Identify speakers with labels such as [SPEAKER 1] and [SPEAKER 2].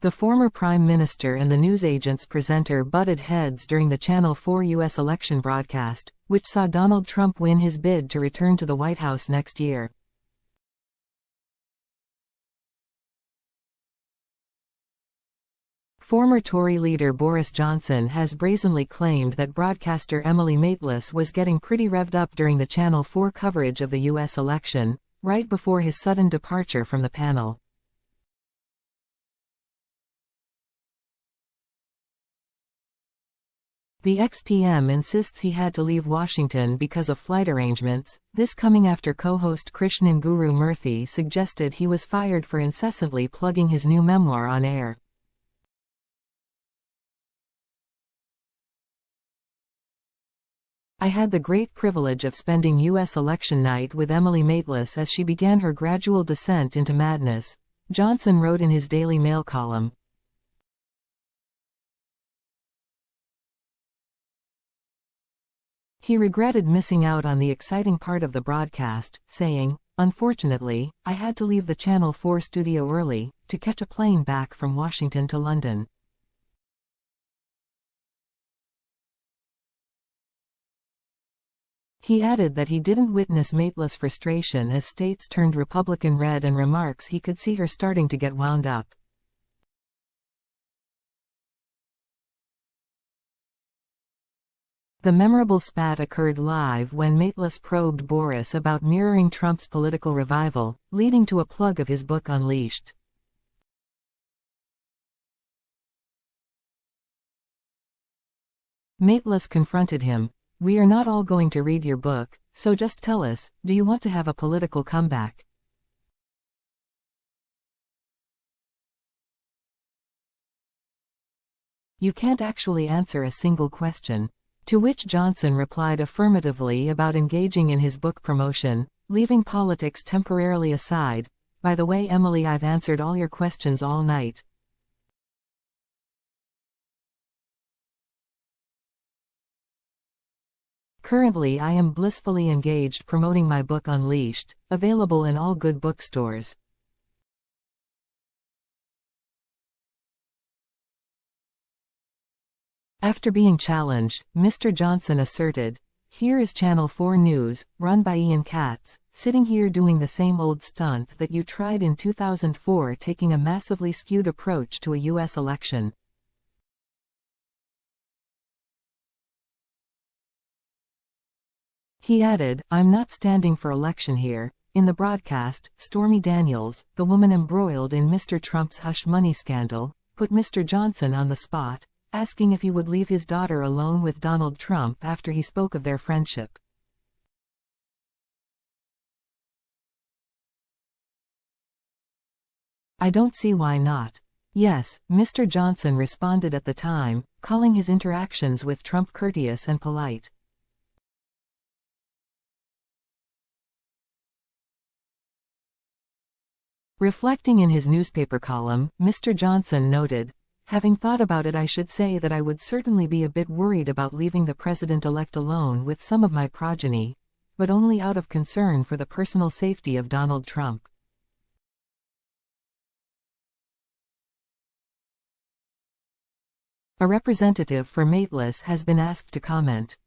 [SPEAKER 1] The former Prime Minister and the newsagent's presenter butted heads during the Channel 4 U.S. election broadcast, which saw Donald Trump win his bid to return to the White House next year. Former Tory leader Boris Johnson has brazenly claimed that broadcaster Emily Maitlis was getting pretty revved up during the Channel 4 coverage of the U.S. election, right before his sudden departure from the panel. The ex-PM insists he had to leave Washington because of flight arrangements, this coming after co-host Krishnan Guru Murthy suggested he was fired for incessantly plugging his new memoir on air. I had the great privilege of spending U.S. election night with Emily Maitlis as she began her gradual descent into madness, Johnson wrote in his Daily Mail column. He regretted missing out on the exciting part of the broadcast, saying, "Unfortunately, I had to leave the Channel 4 studio early, to catch a plane back from Washington to London." He added that he didn't witness Maitlis' frustration as states turned Republican red and remarks he could see her starting to get wound up. The memorable spat occurred live when Maitlis probed Boris about mirroring Trump's political revival, leading to a plug of his book Unleashed. Maitlis confronted him. "We are not all going to read your book, so just tell us, do you want to have a political comeback?" "You can't actually answer a single question." To which Johnson replied affirmatively about engaging in his book promotion, leaving politics temporarily aside. "By the way, Emily, I've answered all your questions all night." Currently I am blissfully engaged promoting my book Unleashed, available in all good bookstores. After being challenged, Mr. Johnson asserted, "Here is Channel 4 News, run by Ian Katz, sitting here doing the same old stunt that you tried in 2004, taking a massively skewed approach to a U.S. election." He added, "I'm not standing for election here." In the broadcast, Stormy Daniels, the woman embroiled in Mr. Trump's hush money scandal, put Mr. Johnson on the spot, asking if he would leave his daughter alone with Donald Trump after he spoke of their friendship. "I don't see why not." "Yes," Mr. Johnson responded at the time, calling his interactions with Trump courteous and polite. Reflecting in his newspaper column, Mr. Johnson noted, "Having thought about it, I should say that I would certainly be a bit worried about leaving the president-elect alone with some of my progeny, but only out of concern for the personal safety of Donald Trump." A representative for Maitlis has been asked to comment.